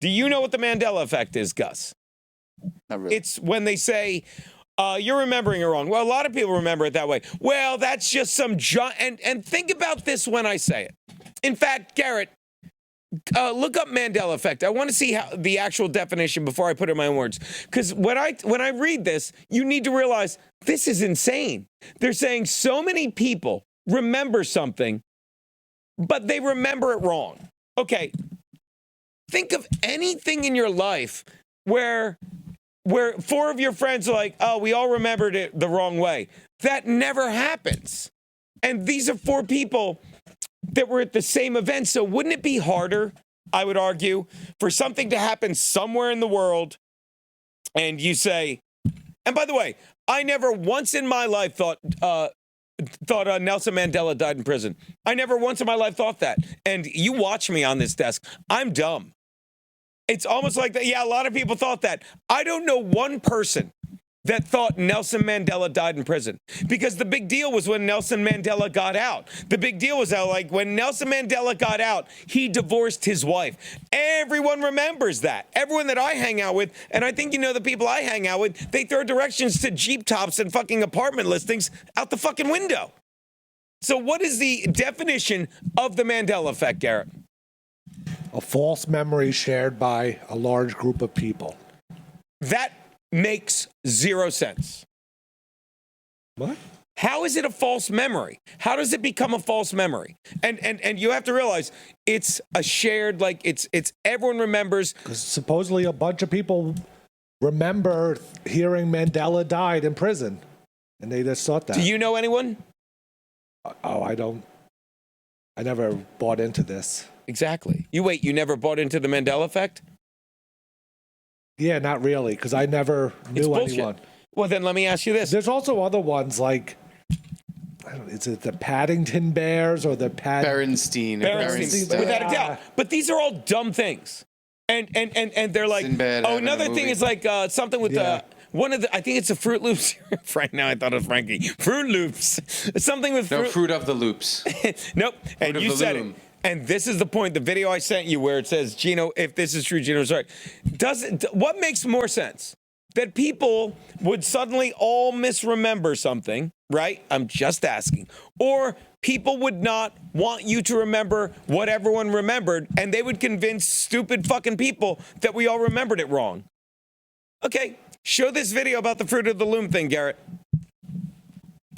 Do you know what the Mandela Effect is, Gus? Not really. It's when they say, you're remembering it wrong. Well, a lot of people remember it that way. Well, that's just some and think about this when I say it. In fact, Garrett, look up Mandela Effect. I want to see how the actual definition before I put it in my own words. Because when I read this, you need to realize this is insane. They're saying so many people remember something, but they remember it wrong. Okay, think of anything in your life where four of your friends are like, oh, we all remembered it the wrong way. That never happens. And these are four people that were at the same event. So wouldn't it be harder, I would argue, for something to happen somewhere in the world and you say, and by the way, I never once in my life thought Nelson Mandela died in prison. I never once in my life thought that. And you watch me on this desk. I'm dumb. It's almost like that. Yeah, a lot of people thought that. I don't know one person that thought Nelson Mandela died in prison, because the big deal was when Nelson Mandela got out. The big deal was that, like, when Nelson Mandela got out, he divorced his wife. Everyone remembers that. Everyone that I hang out with, and I think you know the people I hang out with, they throw directions to Jeep tops and fucking apartment listings out the fucking window. So what is the definition of the Mandela Effect, Garrett? A false memory shared by a large group of people. That makes zero sense. What? How is it a false memory? How does it become a false memory? And you have to realize it's a shared, like, it's everyone remembers. Because supposedly a bunch of people remember hearing Mandela died in prison, and they just thought that. Do you know anyone? Oh, I never bought into this. Exactly. You never bought into the Mandela Effect? Yeah, not really, because I never knew anyone. Well, then let me ask you this. There's also other ones like, is it the Paddington Bears or the Berenstein. Without a doubt. But these are all dumb things. And they're like, Sinbad, oh, another thing is like something with one of the, I think it's the Fruit Loops. Frank, now I thought of Frankie. Fruit Loops. Something with Fruit of the Loops. Nope. And Fruit you of the said Loom. it. And this is the point, the video I sent you where it says, Gino, if this is true, Gino's right. What makes more sense? That people would suddenly all misremember something, right? I'm just asking. Or people would not want you to remember what everyone remembered, and they would convince stupid fucking people that we all remembered it wrong. Okay, show this video about the Fruit of the Loom thing, Garrett.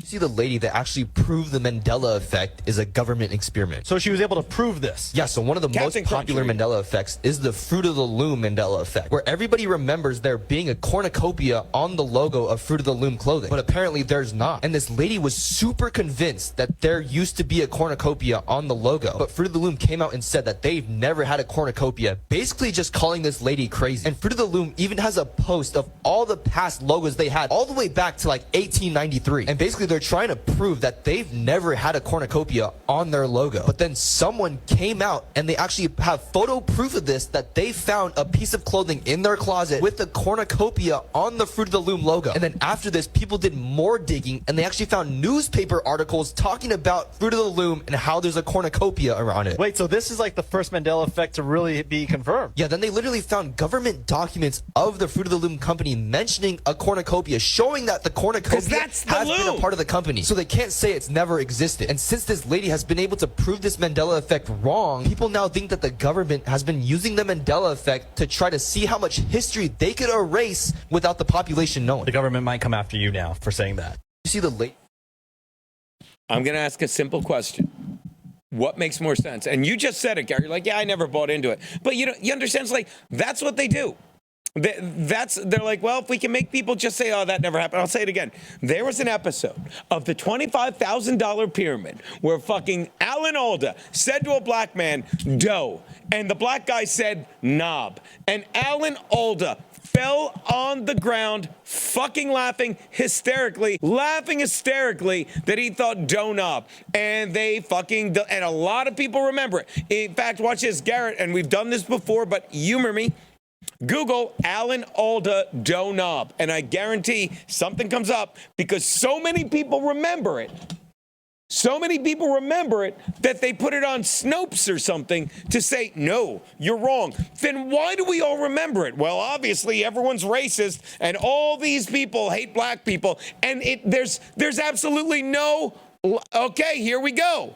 See, the lady that actually proved the Mandela Effect is a government experiment. So she was able to prove this? Yeah, so one of the most popular Mandela Effects is the Fruit of the Loom Mandela Effect, where everybody remembers there being a cornucopia on the logo of Fruit of the Loom clothing, but apparently there's not. And this lady was super convinced that there used to be a cornucopia on the logo, but Fruit of the Loom came out and said that they've never had a cornucopia, basically just calling this lady crazy. And Fruit of the Loom even has a post of all the past logos they had all the way back to like 1893, and basically they're trying to prove that they've never had a cornucopia on their logo. But then someone came out and they actually have photo proof of this, that they found a piece of clothing in their closet with the cornucopia on the Fruit of the Loom logo. And then after this, people did more digging and they actually found newspaper articles talking about Fruit of the Loom and how there's a cornucopia around it. Wait, so this is like the first Mandela Effect to really be confirmed? Yeah, then they literally found government documents of the Fruit of the Loom company mentioning a cornucopia, showing that the cornucopia has been a part of the company. So they can't say it's never existed. And since this lady has been able to prove this Mandela Effect wrong, people now think that the government has been using the Mandela Effect to try to see how much history they could erase without the population knowing. The government might come after you now for saying that. You see the late. I'm going to ask a simple question. What makes more sense? And you just said it, Gary. You're like, yeah, I never bought into it. But you understand, it's like, that's what they do. They're like, well, if we can make people just say, oh, that never happened. I'll say it again. There was an episode of the $25,000 pyramid where fucking Alan Alda said to a black man, dough. And the black guy said, knob. And Alan Alda fell on the ground, fucking laughing hysterically that he thought dough knob. And and a lot of people remember it. In fact, watch this, Garrett, and we've done this before, but humor me. Google Alan Alda dough knob, and I guarantee something comes up because so many people remember it. So many people remember it that they put it on Snopes or something to say, no, you're wrong. Then why do we all remember it? Well, obviously everyone's racist and all these people hate black people. And there's absolutely no, okay, here we go.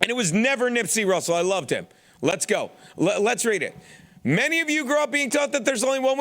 And it was never Nipsey Russell. I loved him. Let's go. Let's read it. Many of you grew up being taught that there's only one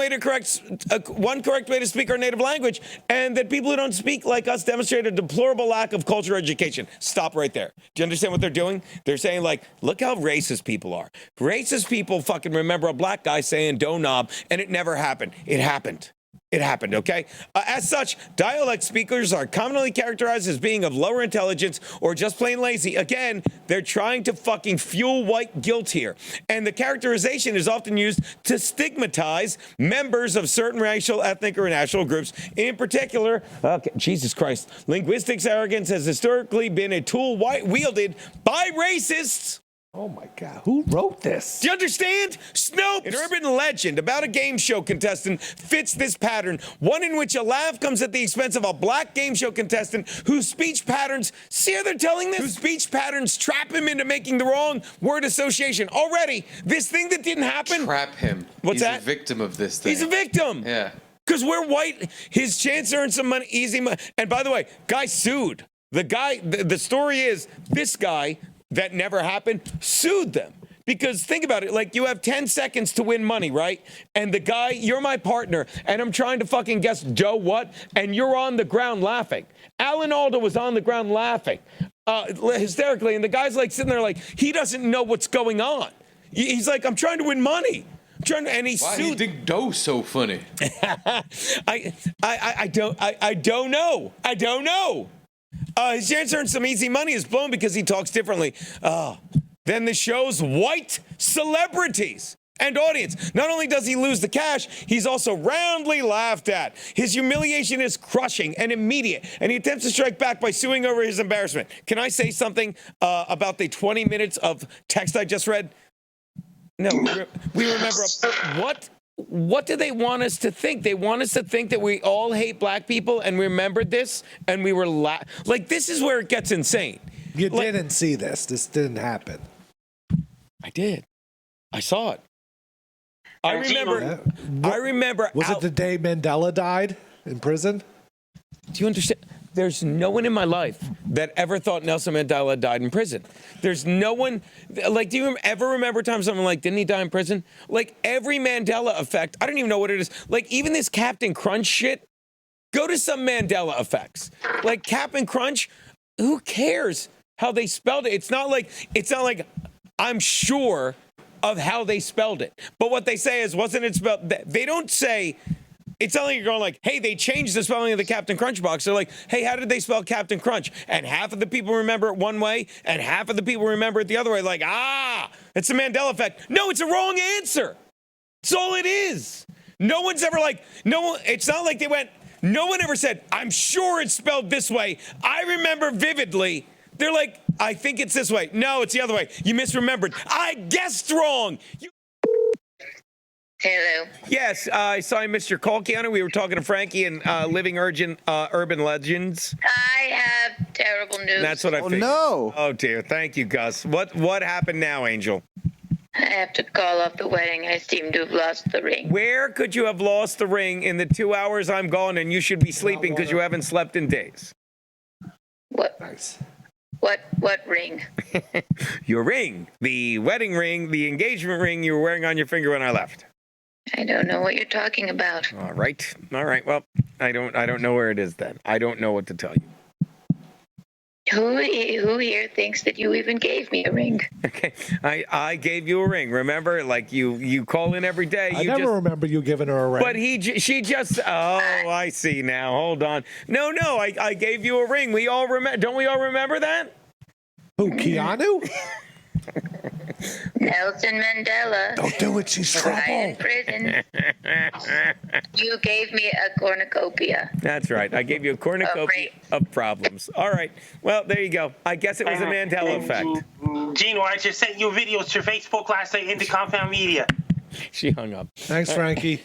correct way to speak our native language, and that people who don't speak like us demonstrate a deplorable lack of cultural education. Stop right there. Do you understand what they're doing? They're saying, like, look how racist people are. Racist people fucking remember a black guy saying "dough knob," and it never happened. It happened. It happened, okay? As such, dialect speakers are commonly characterized as being of lower intelligence or just plain lazy. Again, they're trying to fucking fuel white guilt here. And the characterization is often used to stigmatize members of certain racial, ethnic, or national groups. In particular, okay, Jesus Christ, linguistics arrogance has historically been a tool wielded by racists. Oh my God, who wrote this? Do you understand? Snopes, an urban legend about a game show contestant, fits this pattern. One in which a laugh comes at the expense of a black game show contestant whose speech patterns, see how they're telling this? Whose speech patterns trap him into making the wrong word association. Already, this thing that didn't happen. Trap him. What's that? He's a victim of this thing. He's a victim. Yeah. Because we're white. His chance to earn some money, easy money. And by the way, guy sued. The story is this guy that never happened sued them. Because think about it, like you have 10 seconds to win money, right? And the guy, you're my partner, and I'm trying to fucking guess Joe what, and you're on the ground laughing. Alan Alda was on the ground laughing hysterically, and the guy's like sitting there like, he doesn't know what's going on. He's like, I'm trying to win money. And he Why do sued. you think Doe's so funny? I don't know. His chance to earn some easy money is blown because he talks differently. Then the show's white celebrities and audience. Not only does he lose the cash, he's also roundly laughed at. His humiliation is crushing and immediate, and he attempts to strike back by suing over his embarrassment. Can I say something about the 20 minutes of text I just read? No, we remember what do they want us to think? They want us to think that we all hate black people and remembered this, and we were like, this is where it gets insane. You didn't see this. This didn't happen. I did. I saw it. I remember. Was it the day Mandela died in prison? Do you understand? There's no one in my life that ever thought Nelson Mandela died in prison. There's no one, like, do you ever remember a time someone like, didn't he die in prison? Like, every Mandela effect, I don't even know what it is. Like, even this Captain Crunch shit, go to some Mandela effects. Like, Captain Crunch, who cares how they spelled it? It's not like I'm sure of how they spelled it. But what they say is, wasn't it spelled, they don't say, it's not like you're going like, hey, they changed the spelling of the Captain Crunch box. They're like, hey, how did they spell Captain Crunch? And half of the people remember it one way, and half of the people remember it the other way. Like, it's the Mandela effect. No, it's a wrong answer. That's all it is. No one's ever like, it's not like they went, no one ever said, I'm sure it's spelled this way. I remember vividly. They're like, I think it's this way. No, it's the other way. You misremembered. I guessed wrong. Hello. Yes, I saw you missed your call, Keanu. We were talking to Frankie and Living Urban Legends. I have terrible news. That's what I figured. No. Oh, dear. Thank you, Gus. What happened now, Angel? I have to call off the wedding. I seem to have lost the ring. Where could you have lost the ring in the 2 hours I'm gone and you should be sleeping because you haven't slept in days? What? Nice. What ring? Your ring. The wedding ring, the engagement ring you were wearing on your finger when I left. I don't know what you're talking about. All right. Well, I don't know where it is then. I don't know what to tell you. Who here thinks that you even gave me a ring? Okay. I gave you a ring. Remember, like you call in every day. I never remember you giving her a ring. But she just. Oh, I see now. Hold on. No. I gave you a ring. We all remember. Don't we all remember that? Who, Keanu? Nelson Mandela. Don't do it. She's Died in trouble. prison. You gave me a cornucopia. That's right. I gave you a cornucopia of problems. All right. Well, there you go. I guess it was a Mandela effect. Gino, I just sent you videos to Facebook last night into Compound Media. She hung up. Thanks, Frankie.